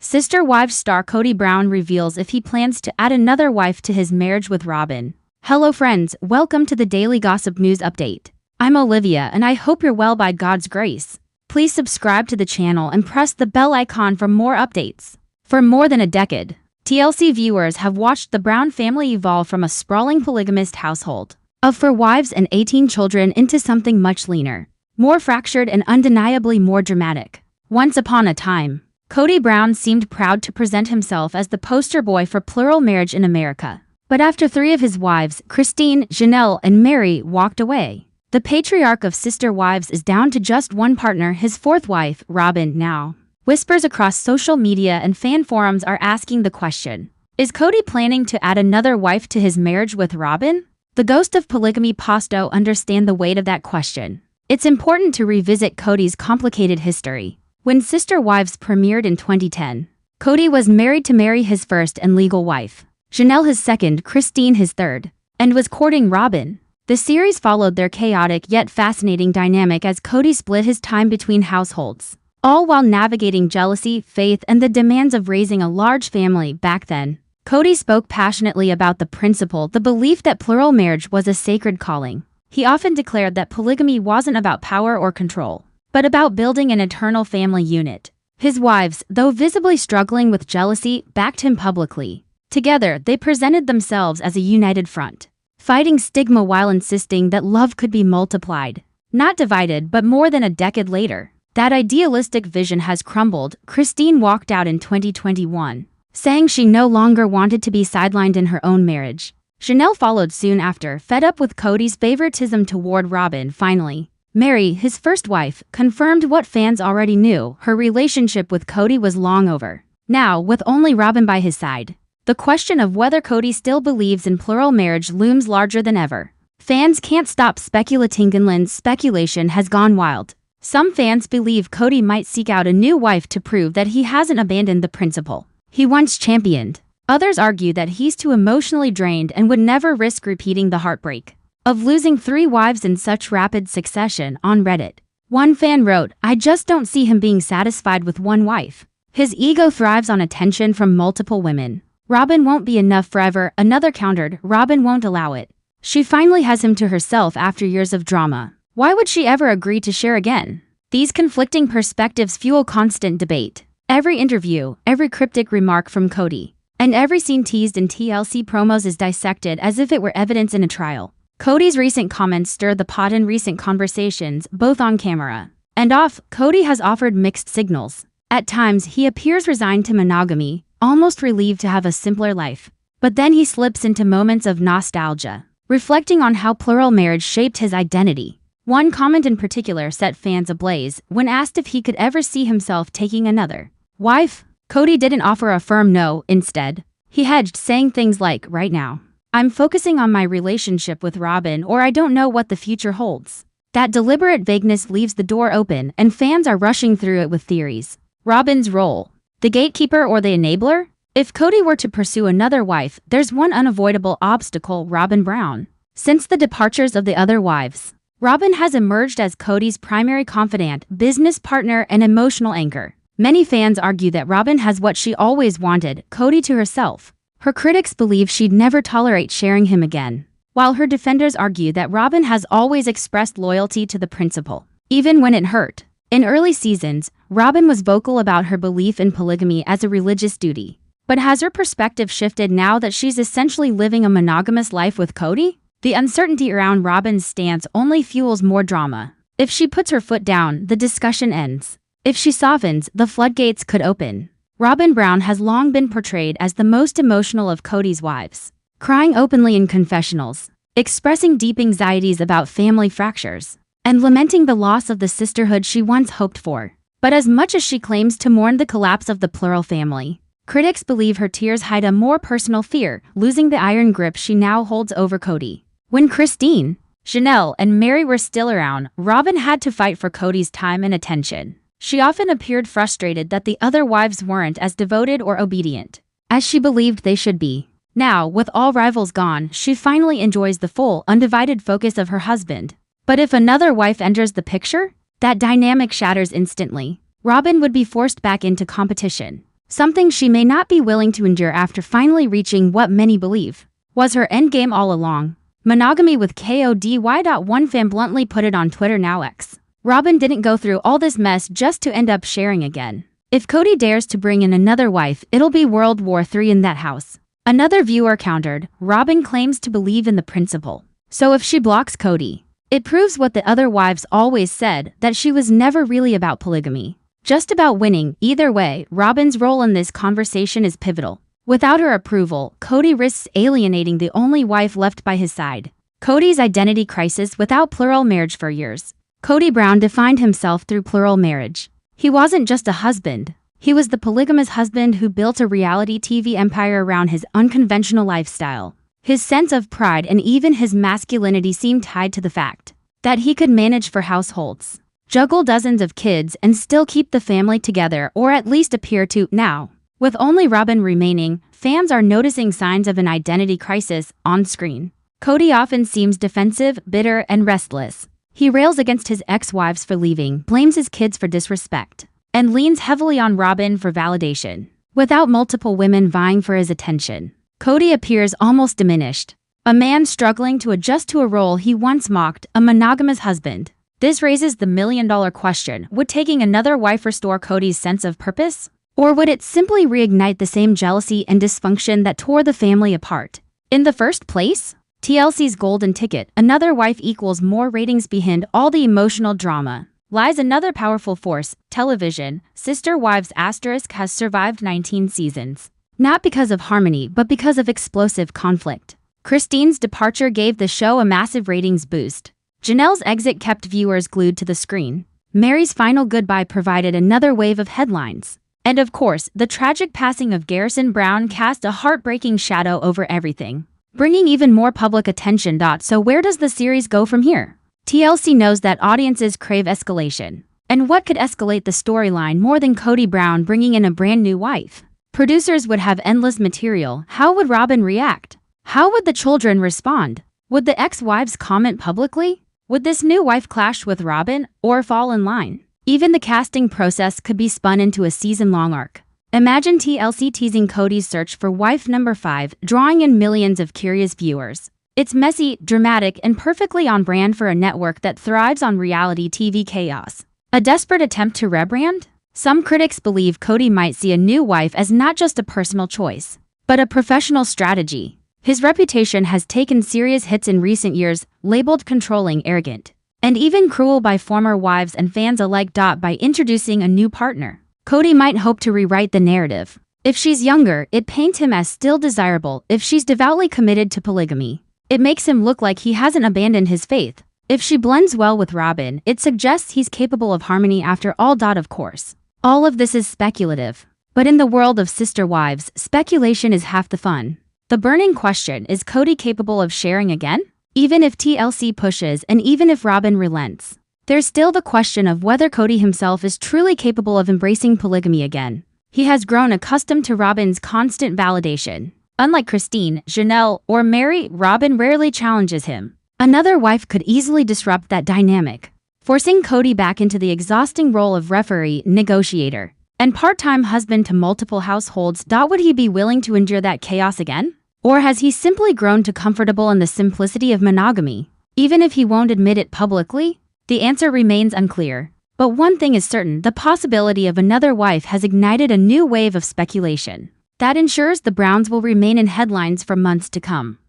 Sister Wives star Kody Brown reveals if he plans to add another wife to his marriage with Robyn. Hello friends, welcome to the Daily Gossip News Update. I'm Olivia and I hope you're well by God's grace. Please subscribe to the channel and press the bell icon for more updates. For more than a decade, TLC viewers have watched the Brown family evolve from a sprawling polygamist household of 4 wives and 18 children into something much leaner, more fractured and undeniably more dramatic. Once upon a time, Kody Brown seemed proud to present himself as the poster boy for plural marriage in America. But after 3 of his wives, Christine, Janelle, and Mary, walked away, the patriarch of Sister Wives is down to just one partner, his 4th wife, Robyn, now. Whispers across social media and fan forums are asking the question, is Kody planning to add another wife to his marriage with Robyn? The ghost of polygamy posto understand the weight of that question. It's important to revisit Kody's complicated history. When Sister Wives premiered in 2010, Kody was married to Mary, his first and legal wife, Janelle his second, Christine his third, and was courting Robyn. The series followed their chaotic yet fascinating dynamic as Kody split his time between households, all while navigating jealousy, faith, and the demands of raising a large family. Back then, Kody spoke passionately about the principle, the belief that plural marriage was a sacred calling. He often declared that polygamy wasn't about power or control, but about building an eternal family unit. His wives, though visibly struggling with jealousy, backed him publicly. Together, they presented themselves as a united front, fighting stigma while insisting that love could be multiplied, not divided. But more than a decade later, that idealistic vision has crumbled. Christine walked out in 2021, saying she no longer wanted to be sidelined in her own marriage. Janelle followed soon after, fed up with Kody's favoritism toward Robyn. Finally, Mary, his first wife, confirmed what fans already knew: her relationship with Kody was long over. Now, with only Robyn by his side, the question of whether Kody still believes in plural marriage looms larger than ever. Fans can't stop speculating, and speculation has gone wild. Some fans believe Kody might seek out a new wife to prove that he hasn't abandoned the principle he once championed. Others argue that he's too emotionally drained and would never risk repeating the heartbreak of losing 3 wives in such rapid succession. On Reddit, one fan wrote, "I just don't see him being satisfied with one wife. His ego thrives on attention from multiple women. Robyn won't be enough forever." Another countered, "Robyn won't allow it. She finally has him to herself after years of drama. Why would she ever agree to share again?" These conflicting perspectives fuel constant debate. Every interview, every cryptic remark from Kody, and every scene teased in TLC promos is dissected as if it were evidence in a trial. Kody's recent comments stirred the pot in recent conversations, both on camera and off. Kody has offered mixed signals. At times, he appears resigned to monogamy, almost relieved to have a simpler life. But then he slips into moments of nostalgia, reflecting on how plural marriage shaped his identity. One comment in particular set fans ablaze. When asked if he could ever see himself taking another wife, Kody didn't offer a firm no. Instead, he hedged, saying things like, "Right now, I'm focusing on my relationship with Robyn, or I don't know what the future holds." That deliberate vagueness leaves the door open, and fans are rushing through it with theories. Robyn's role: the gatekeeper or the enabler? If Kody were to pursue another wife, there's one unavoidable obstacle: Robyn Brown. Since the departures of the other wives, Robyn has emerged as Kody's primary confidant, business partner, and emotional anchor. Many fans argue that Robyn has what she always wanted: Kody to herself. Her critics believe she'd never tolerate sharing him again, while her defenders argue that Robyn has always expressed loyalty to the principle, even when it hurt. In early seasons, Robyn was vocal about her belief in polygamy as a religious duty. But has her perspective shifted now that she's essentially living a monogamous life with Kody? The uncertainty around Robyn's stance only fuels more drama. If she puts her foot down, the discussion ends. If she softens, the floodgates could open. Robyn Brown has long been portrayed as the most emotional of Kody's wives, crying openly in confessionals, expressing deep anxieties about family fractures, and lamenting the loss of the sisterhood she once hoped for. But as much as she claims to mourn the collapse of the plural family, critics believe her tears hide a more personal fear: losing the iron grip she now holds over Kody. When Christine, Janelle, and Mary were still around, Robyn had to fight for Kody's time and attention. She often appeared frustrated that the other wives weren't as devoted or obedient as she believed they should be. Now, with all rivals gone, she finally enjoys the full, undivided focus of her husband. But if another wife enters the picture, that dynamic shatters instantly. Robyn would be forced back into competition. something she may not be willing to endure after finally reaching what many believe was her endgame all along. Monogamy with Kody. One fan bluntly put it on Twitter, now X. Robyn didn't go through all this mess just to end up sharing again. If Kody dares to bring in another wife, it'll be World War III in that house. Another viewer countered, Robyn claims to believe in the principle. So if she blocks Kody, it proves what the other wives always said, that she was never really about polygamy, just about winning. Either way, Robyn's role in this conversation is pivotal. Without her approval, Kody risks alienating the only wife left by his side. Kody's identity crisis without plural marriage. For years, Kody Brown defined himself through plural marriage. He wasn't just a husband. He was the polygamous husband who built a reality TV empire around his unconventional lifestyle. His sense of pride and even his masculinity seemed tied to the fact that he could manage 4 households, juggle dozens of kids, and still keep the family together, or at least appear to. Now, with only Robyn remaining, fans are noticing signs of an identity crisis on screen. Kody often seems defensive, bitter, and restless. He rails against his ex-wives for leaving, blames his kids for disrespect, and leans heavily on Robyn for validation. Without multiple women vying for his attention, Kody appears almost diminished, a man struggling to adjust to a role he once mocked, a monogamous husband. This raises the million-dollar question, would taking another wife restore Kody's sense of purpose? Or would it simply reignite the same jealousy and dysfunction that tore the family apart in the first place? TLC's golden ticket, another wife equals more ratings. Behind all the emotional drama lies another powerful force, television. Sister Wives * has survived 19 seasons. Not because of harmony, but because of explosive conflict. Christine's departure gave the show a massive ratings boost. Janelle's exit kept viewers glued to the screen. Mary's final goodbye provided another wave of headlines. And of course, the tragic passing of Garrison Brown cast a heartbreaking shadow over everything, bringing even more public attention. So where does the series go from here? TLC knows that audiences crave escalation. And what could escalate the storyline more than Kody Brown bringing in a brand new wife? Producers would have endless material. How would Robyn react? How would the children respond? Would the ex-wives comment publicly? Would this new wife clash with Robyn or fall in line? Even the casting process could be spun into a season-long arc. Imagine TLC teasing Kody's search for wife number 5, drawing in millions of curious viewers. It's messy, dramatic, and perfectly on brand for a network that thrives on reality TV chaos. A desperate attempt to rebrand? Some critics believe Kody might see a new wife as not just a personal choice, but a professional strategy. His reputation has taken serious hits in recent years, labeled controlling, arrogant, and even cruel by former wives and fans alike. By introducing a new partner, Kody might hope to rewrite the narrative. If she's younger, it paints him as still desirable. If she's devoutly committed to polygamy, it makes him look like he hasn't abandoned his faith. If she blends well with Robyn, it suggests he's capable of harmony after all. Of course, all of this is speculative. But in the world of sister wives, speculation is half the fun. The burning question, is Kody capable of sharing again? Even if TLC pushes and even if Robyn relents, there's still the question of whether Kody himself is truly capable of embracing polygamy again. He has grown accustomed to Robyn's constant validation. Unlike Christine, Janelle, or Mary, Robyn rarely challenges him. Another wife could easily disrupt that dynamic, forcing Kody back into the exhausting role of referee, negotiator, and part-time husband to multiple households. Would he be willing to endure that chaos again? Or has he simply grown too comfortable in the simplicity of monogamy? Even if he won't admit it publicly, the answer remains unclear. But one thing is certain, the possibility of another wife has ignited a new wave of speculation that ensures the Browns will remain in headlines for months to come.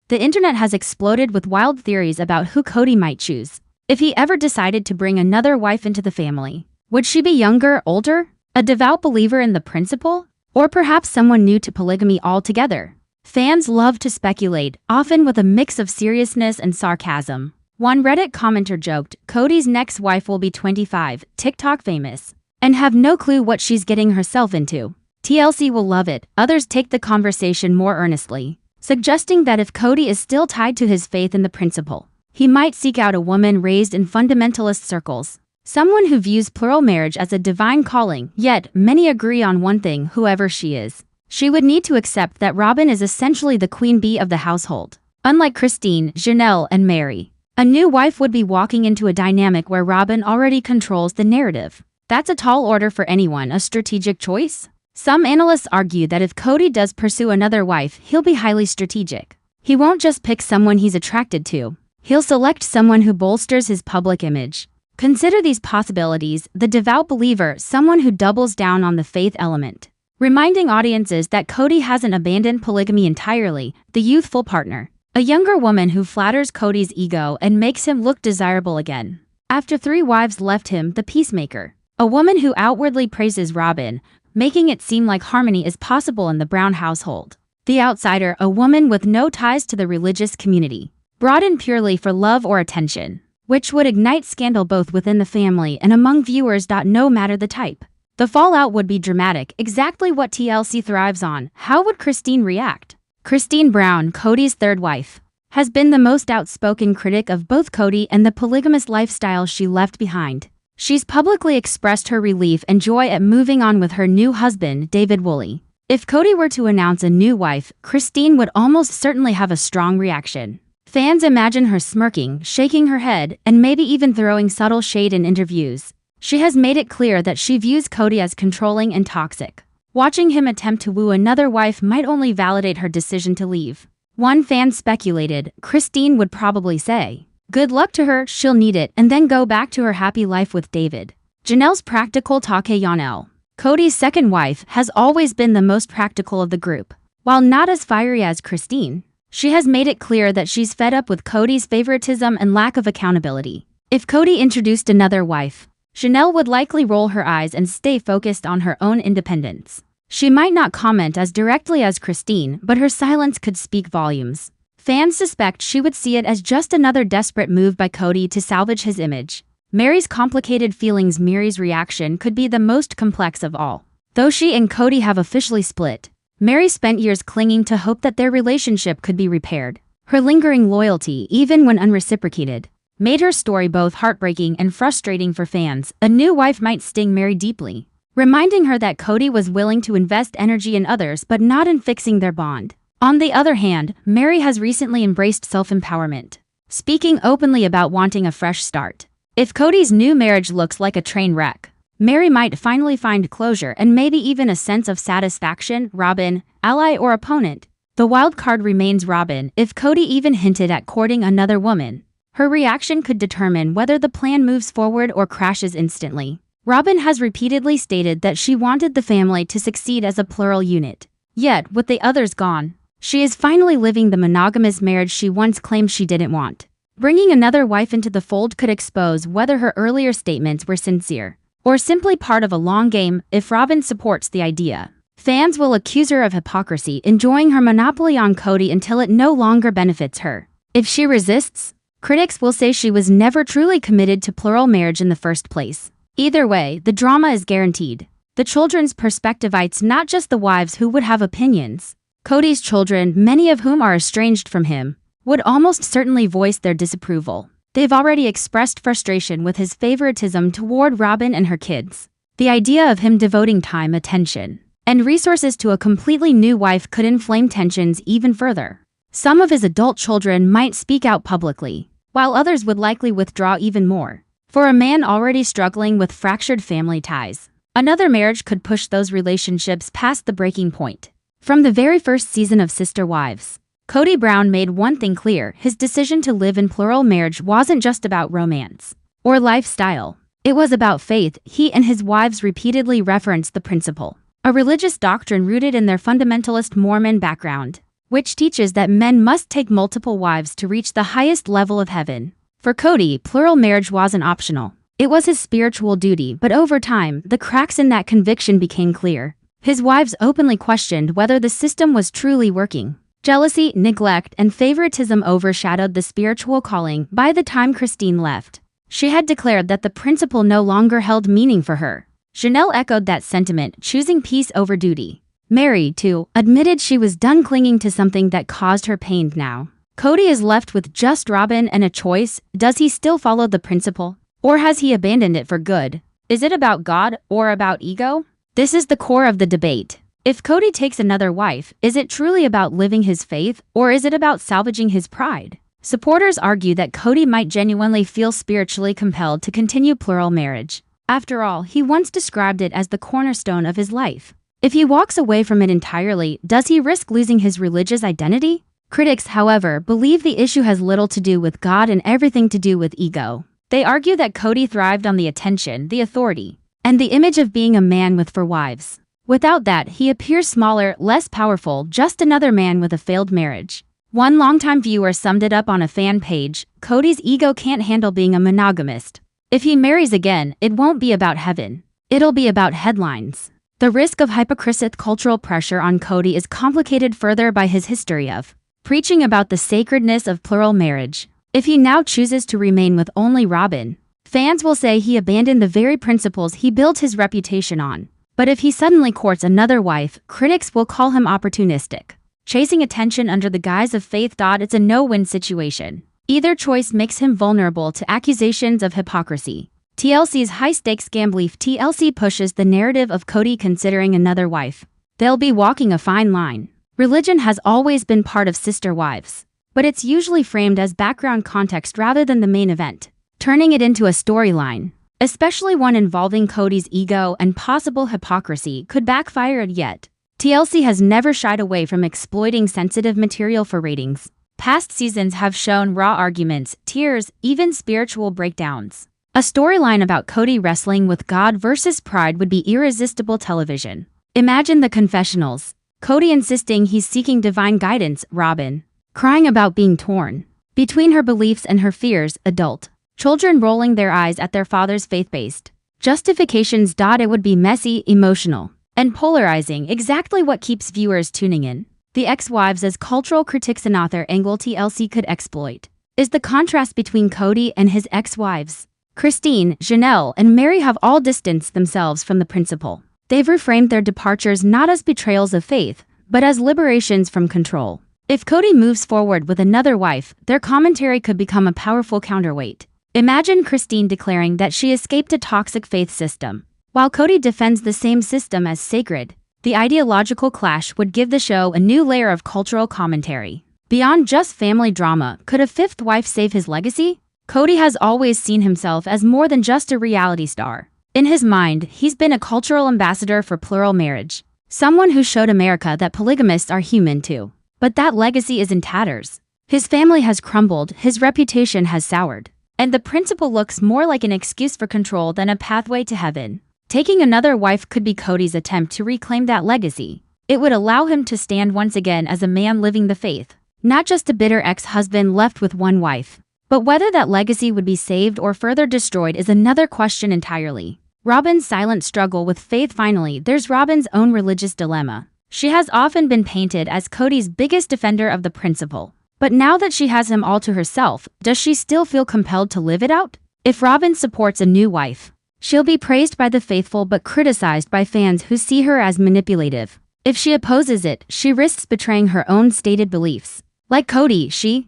The internet has exploded with wild theories about who Kody might choose if he ever decided to bring another wife into the family. Would she be younger, older, a devout believer in the principle, or perhaps someone new to polygamy altogether? Fans love to speculate, often with a mix of seriousness and sarcasm. One Reddit commenter joked, Kody's next wife will be 25, TikTok famous, and have no clue what she's getting herself into. TLC will love it. Others take the conversation more earnestly, suggesting that if Kody is still tied to his faith in the principle, he might seek out a woman raised in fundamentalist circles, someone who views plural marriage as a divine calling. Yet, many agree on one thing: whoever she is, she would need to accept that Robyn is essentially the queen bee of the household. Unlike Christine, Janelle, and Mary, a new wife would be walking into a dynamic where Robyn already controls the narrative. That's a tall order for anyone. A strategic choice? Some analysts argue that if Kody does pursue another wife, he'll be highly strategic. He won't just pick someone he's attracted to. He'll select someone who bolsters his public image. Consider these possibilities: the devout believer, someone who doubles down on the faith element, reminding audiences that Kody hasn't abandoned polygamy entirely; the youthful partner, a younger woman who flatters Kody's ego and makes him look desirable again after 3 wives left him; the peacemaker, a woman who outwardly praises Robyn, making it seem like harmony is possible in the Brown household; the outsider, a woman with no ties to the religious community, brought in purely for love or attention, which would ignite scandal both within the family and among viewers. No matter the type, the fallout would be dramatic, exactly what TLC thrives on. How would Christine react? Christine Brown, Kody's 3rd wife, has been the most outspoken critic of both Kody and the polygamous lifestyle she left behind. She's publicly expressed her relief and joy at moving on with her new husband, David Woolley. If Kody were to announce a new wife, Christine would almost certainly have a strong reaction. Fans imagine her smirking, shaking her head, and maybe even throwing subtle shade in interviews. She has made it clear that she views Kody as controlling and toxic. Watching him attempt to woo another wife might only validate her decision to leave. One fan speculated Christine would probably say, "Good luck to her, she'll need it," and then go back to her happy life with David. Janelle's practical talk. Janelle, Kody's 2nd wife, has always been the most practical of the group. While not as fiery as Christine, she has made it clear that she's fed up with Kody's favoritism and lack of accountability. If Kody introduced another wife, Janelle would likely roll her eyes and stay focused on her own independence. She might not comment as directly as Christine, but her silence could speak volumes. Fans suspect she would see it as just another desperate move by Kody to salvage his image. Mary's complicated feelings. Mary's reaction could be the most complex of all. Though she and Kody have officially split, Mary spent years clinging to hope that their relationship could be repaired. Her lingering loyalty, even when unreciprocated, made her story both heartbreaking and frustrating for fans. A new wife might sting Mary deeply, reminding her that Kody was willing to invest energy in others but not in fixing their bond. On the other hand, Mary has recently embraced self-empowerment, speaking openly about wanting a fresh start. If Kody's new marriage looks like a train wreck, Mary might finally find closure and maybe even a sense of satisfaction. Robyn, ally or opponent? The wild card remains Robyn. If Kody even hinted at courting another woman, her reaction could determine whether the plan moves forward or crashes instantly. Robyn has repeatedly stated that she wanted the family to succeed as a plural unit. Yet, with the others gone, she is finally living the monogamous marriage she once claimed she didn't want. Bringing another wife into the fold could expose whether her earlier statements were sincere or simply part of a long game. If Robyn supports the idea, fans will accuse her of hypocrisy, enjoying her monopoly on Kody until it no longer benefits her. If she resists, critics will say she was never truly committed to plural marriage in the first place. Either way, the drama is guaranteed. The children's perspectivites, not just the wives who would have opinions. Kody's children, many of whom are estranged from him, would almost certainly voice their disapproval. They've already expressed frustration with his favoritism toward Robyn and her kids. The idea of him devoting time, attention, and resources to a completely new wife could inflame tensions even further. Some of his adult children might speak out publicly, while others would likely withdraw even more. For a man already struggling with fractured family ties, another marriage could push those relationships past the breaking point. From the very first season of Sister Wives, Kody Brown made one thing clear: his decision to live in plural marriage wasn't just about romance or lifestyle. It was about faith. He and his wives repeatedly referenced the principle, a religious doctrine rooted in their fundamentalist Mormon background, which teaches that men must take multiple wives to reach the highest level of heaven. For Kody, plural marriage wasn't optional. It was his spiritual duty, but over time, the cracks in that conviction became clear. His wives openly questioned whether the system was truly working. Jealousy, neglect, and favoritism overshadowed the spiritual calling. By the time Christine left, she had declared that the principle no longer held meaning for her. Janelle echoed that sentiment, choosing peace over duty. Mary, too, admitted she was done clinging to something that caused her pain. Now, Kody is left with just Robyn and a choice: does he still follow the principle, or has he abandoned it for good? Is it about God or about ego? This is the core of the debate. If Kody takes another wife, is it truly about living his faith, or is it about salvaging his pride? Supporters argue that Kody might genuinely feel spiritually compelled to continue plural marriage. After all, he once described it as the cornerstone of his life. If he walks away from it entirely, does he risk losing his religious identity? Critics, however, believe the issue has little to do with God and everything to do with ego. They argue that Kody thrived on the attention, the authority, and the image of being a man with 4 wives. Without that, he appears smaller, less powerful, just another man with a failed marriage. One longtime viewer summed it up on a fan page: Kody's ego can't handle being a monogamist. If he marries again, it won't be about heaven. It'll be about headlines. The risk of hypocrisic cultural pressure on Kody is complicated further by his history of preaching about the sacredness of plural marriage. If he now chooses to remain with only Robyn, fans will say he abandoned the very principles he built his reputation on. But if he suddenly courts another wife, critics will call him opportunistic, chasing attention under the guise of faith. It's a no-win situation. Either choice makes him vulnerable to accusations of hypocrisy. TLC's high-stakes gambleaf. TLC pushes the narrative of Kody considering another wife. They'll be walking a fine line. Religion has always been part of Sister Wives, but it's usually framed as background context rather than the main event. Turning it into a storyline, especially one involving Kody's ego and possible hypocrisy, could backfire. Yet, TLC has never shied away from exploiting sensitive material for ratings. Past seasons have shown raw arguments, tears, even spiritual breakdowns. A storyline about Kody wrestling with God versus pride would be irresistible television. Imagine the confessionals. Kody insisting he's seeking divine guidance, Robyn crying about being torn between her beliefs and her fears, adult children rolling their eyes at their father's faith-based justifications. It would be messy, emotional, and polarizing, exactly what keeps viewers tuning in. The ex-wives as cultural critics. Another angle TLC could exploit is the contrast between Kody and his ex-wives. Christine, Janelle, and Mary have all distanced themselves from the principle. They've reframed their departures not as betrayals of faith, but as liberations from control. If Kody moves forward with another wife, their commentary could become a powerful counterweight. Imagine Christine declaring that she escaped a toxic faith system, while Kody defends the same system as sacred. The ideological clash would give the show a new layer of cultural commentary. Beyond just family drama, could a 5th wife save his legacy? Kody has always seen himself as more than just a reality star. In his mind, he's been a cultural ambassador for plural marriage, someone who showed America that polygamists are human too. But that legacy is in tatters. His family has crumbled, his reputation has soured, and the principle looks more like an excuse for control than a pathway to heaven. Taking another wife could be Kody's attempt to reclaim that legacy. It would allow him to stand once again as a man living the faith, not just a bitter ex-husband left with one wife. But whether that legacy would be saved or further destroyed is another question entirely. Robyn's silent struggle with faith. Finally, there's Robyn's own religious dilemma. She has often been painted as Kody's biggest defender of the principle. But now that she has him all to herself, does she still feel compelled to live it out? If Robyn supports a new wife, she'll be praised by the faithful but criticized by fans who see her as manipulative. If she opposes it, she risks betraying her own stated beliefs. Like Kody,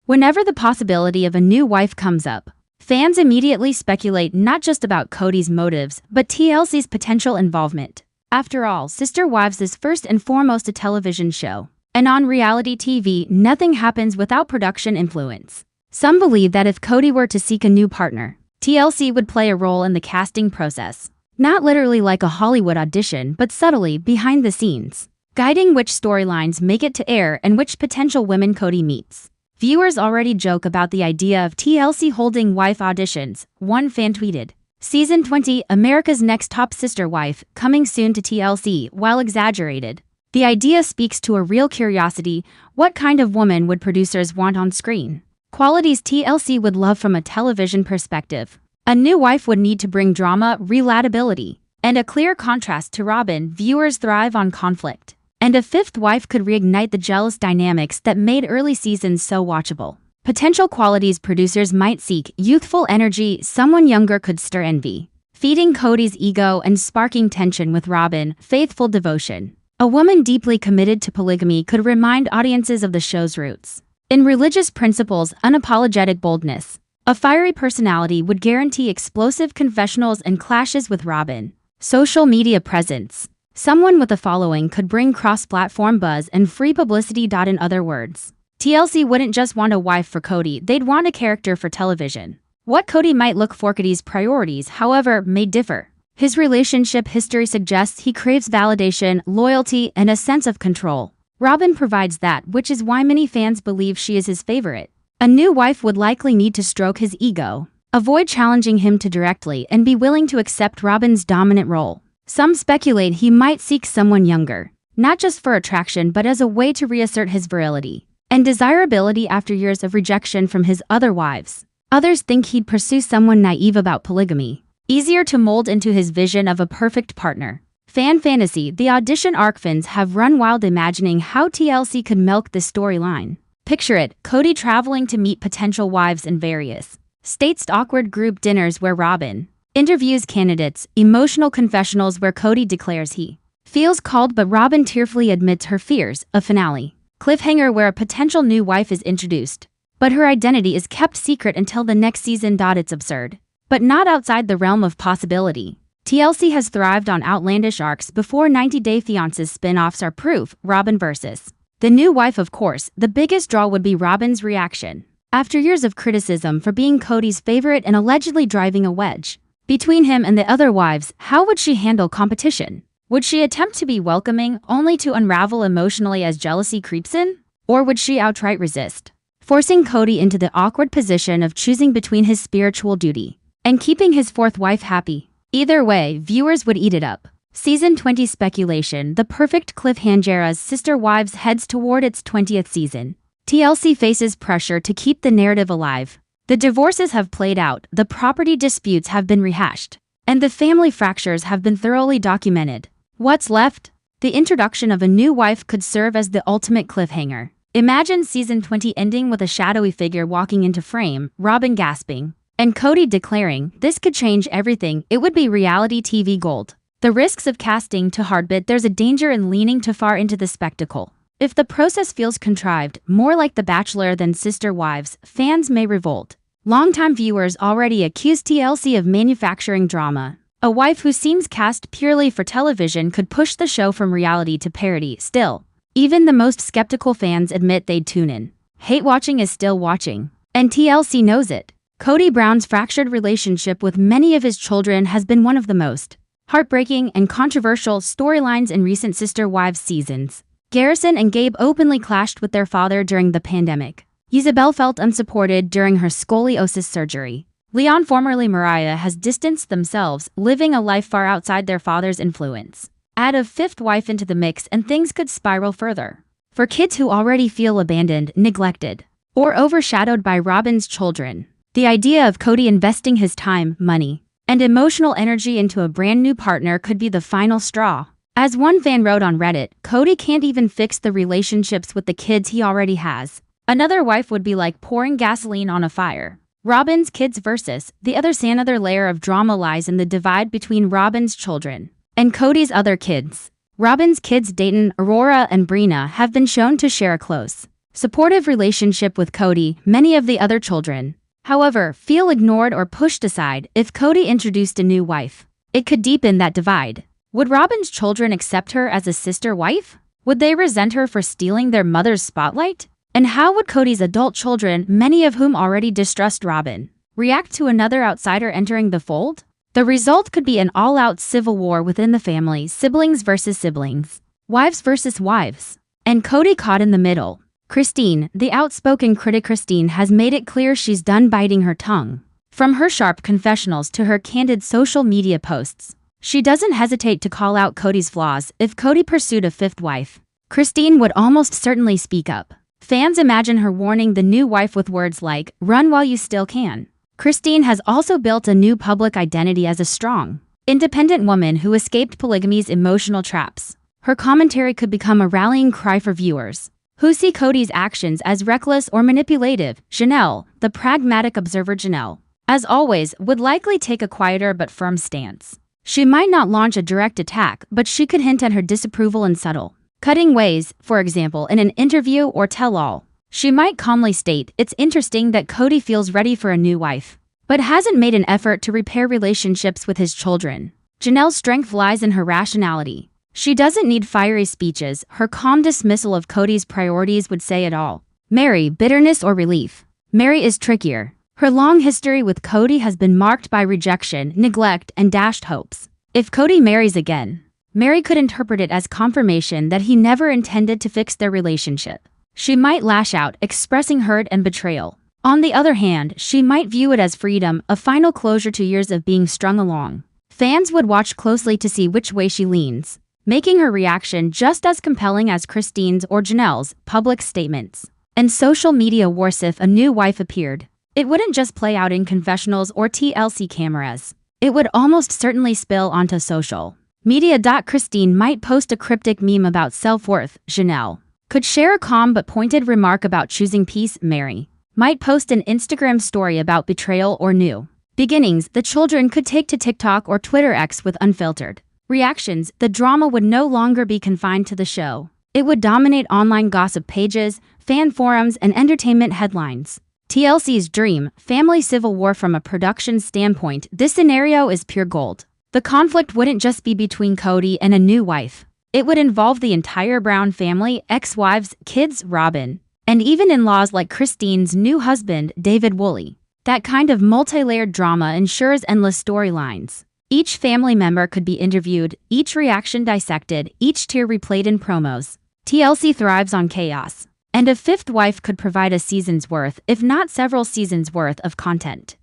whenever the possibility of a new wife comes up, fans immediately speculate not just about Kody's motives, but TLC's potential involvement. After all, Sister Wives is first and foremost a television show. And on reality TV, nothing happens without production influence. Some believe that if Kody were to seek a new partner, TLC would play a role in the casting process. Not literally like a Hollywood audition, but subtly behind the scenes, guiding which storylines make it to air and which potential women Kody meets. Viewers already joke about the idea of TLC holding wife auditions. One fan tweeted, "Season 20, America's Next Top Sister Wife, coming soon to TLC," while exaggerated. The idea speaks to a real curiosity. What kind of woman would producers want on screen? Qualities TLC would love from a television perspective. A new wife would need to bring drama, relatability, and a clear contrast to Robyn. Viewers thrive on conflict. And a 5th wife could reignite the jealous dynamics that made early seasons so watchable. Potential qualities producers might seek: youthful energy, someone younger could stir envy, feeding Kody's ego and sparking tension with Robyn, faithful devotion. A woman deeply committed to polygamy could remind audiences of the show's roots. In religious principles, unapologetic boldness. A fiery personality would guarantee explosive confessionals and clashes with Robyn. Social media presence. Someone with a following could bring cross-platform buzz and free publicity. In other words, TLC wouldn't just want a wife for Kody, they'd want a character for television. What Kody might look for. Kody's priorities, however, may differ. His relationship history suggests he craves validation, loyalty, and a sense of control. Robyn provides that, which is why many fans believe she is his favorite. A new wife would likely need to stroke his ego, avoid challenging him too directly, and be willing to accept Robyn's dominant role. Some speculate he might seek someone younger, not just for attraction but as a way to reassert his virility and desirability after years of rejection from his other wives. Others think he'd pursue someone naive about polygamy, easier to mold into his vision of a perfect partner. Fan fantasy. The audition arc fans have run wild imagining how TLC could milk this storyline. Picture it, Kody traveling to meet potential wives in various states, awkward group dinners where Robyn interviews candidates, emotional confessionals where Kody declares he feels called but Robyn tearfully admits her fears, a finale cliffhanger where a potential new wife is introduced, but her identity is kept secret until the next season. It's absurd, but not outside the realm of possibility. TLC has thrived on outlandish arcs before. 90 Day Fiancé's spin-offs are proof. Robyn versus the new wife. Of course, the biggest draw would be Robyn's reaction. After years of criticism for being Kody's favorite and allegedly driving a wedge between him and the other wives, how would she handle competition? Would she attempt to be welcoming, only to unravel emotionally as jealousy creeps in? Or would she outright resist, forcing Kody into the awkward position of choosing between his spiritual duty and keeping his fourth wife happy? Either way, viewers would eat it up. Season 20 speculation. The perfect cliffhanger as Sister Wives heads toward its 20th season. TLC faces pressure to keep the narrative alive. The divorces have played out, the property disputes have been rehashed, and the family fractures have been thoroughly documented. What's left? The introduction of a new wife could serve as the ultimate cliffhanger. Imagine season 20 ending with a shadowy figure walking into frame, Robyn gasping, and Kody declaring, "This could change everything." It would be reality TV gold. The risks of casting too hard, but there's a danger in leaning too far into the spectacle. If the process feels contrived, more like The Bachelor than Sister Wives, fans may revolt. Longtime viewers already accuse TLC of manufacturing drama. A wife who seems cast purely for television could push the show from reality to parody. Still, even the most skeptical fans admit they'd tune in. Hate watching is still watching, and TLC knows it. Kody Brown's fractured relationship with many of his children has been one of the most heartbreaking and controversial storylines in recent Sister Wives seasons. Garrison and Gabe openly clashed with their father during the pandemic. Isabel felt unsupported during her scoliosis surgery. Leon, formerly Mariah, has distanced themselves, living a life far outside their father's influence. Add a fifth wife into the mix and things could spiral further. For kids who already feel abandoned, neglected, or overshadowed by Robyn's children, the idea of Kody investing his time, money, and emotional energy into a brand new partner could be the final straw. As one fan wrote on Reddit, Kody can't even fix the relationships with the kids he already has. Another wife would be like pouring gasoline on a fire. Robyn's kids versus the others. Another layer of drama lies in the divide between Robyn's children and Kody's other kids. Robyn's kids Dayton, Aurora, and Brina have been shown to share a close, supportive relationship with Kody. Many of the other children, however, feel ignored or pushed aside. If Kody introduced a new wife, it could deepen that divide. Would Robyn's children accept her as a sister wife? Would they resent her for stealing their mother's spotlight? And how would Kody's adult children, many of whom already distrust Robyn, react to another outsider entering the fold? The result could be an all-out civil war within the family, siblings versus siblings, wives versus wives, and Kody caught in the middle. Christine, the outspoken critic. Christine has made it clear she's done biting her tongue. From her sharp confessionals to her candid social media posts, she doesn't hesitate to call out Kody's flaws. If Kody pursued a fifth wife, Christine would almost certainly speak up. Fans imagine her warning the new wife with words like, "Run while you still can." Christine has also built a new public identity as a strong, independent woman who escaped polygamy's emotional traps. Her commentary could become a rallying cry for viewers who see Kody's actions as reckless or manipulative. Janelle, the pragmatic observer. Janelle, as always, would likely take a quieter but firm stance. She might not launch a direct attack, but she could hint at her disapproval in subtle, cutting ways. For example, in an interview or tell-all, she might calmly state, "It's interesting that Kody feels ready for a new wife, but hasn't made an effort to repair relationships with his children." Janelle's strength lies in her rationality. She doesn't need fiery speeches. Her calm dismissal of Kody's priorities would say it all. Mary, bitterness or relief. Mary is trickier. Her long history with Kody has been marked by rejection, neglect, and dashed hopes. If Kody marries again, Meri could interpret it as confirmation that he never intended to fix their relationship. She might lash out, expressing hurt and betrayal. On the other hand, she might view it as freedom, a final closure to years of being strung along. Fans would watch closely to see which way she leans, making her reaction just as compelling as Christine's or Janelle's public statements. And social media wars if a new wife appeared. It wouldn't just play out in confessionals or TLC cameras. It would almost certainly spill onto social media. Christine might post a cryptic meme about self-worth. Janelle could share a calm but pointed remark about choosing peace. Meri might post an Instagram story about betrayal or new beginnings. The children could take to TikTok or Twitter X with unfiltered reactions. The drama would no longer be confined to the show. It would dominate online gossip pages, fan forums, and entertainment headlines. TLC's dream, family civil war. From a production standpoint, this scenario is pure gold. The conflict wouldn't just be between Kody and a new wife. It would involve the entire Brown family, ex-wives, kids, Robyn, and even in-laws like Christine's new husband, David Woolley. That kind of multi-layered drama ensures endless storylines. Each family member could be interviewed, each reaction dissected, each tear replayed in promos. TLC thrives on chaos, and a fifth wife could provide a season's worth, if not several seasons' worth of content.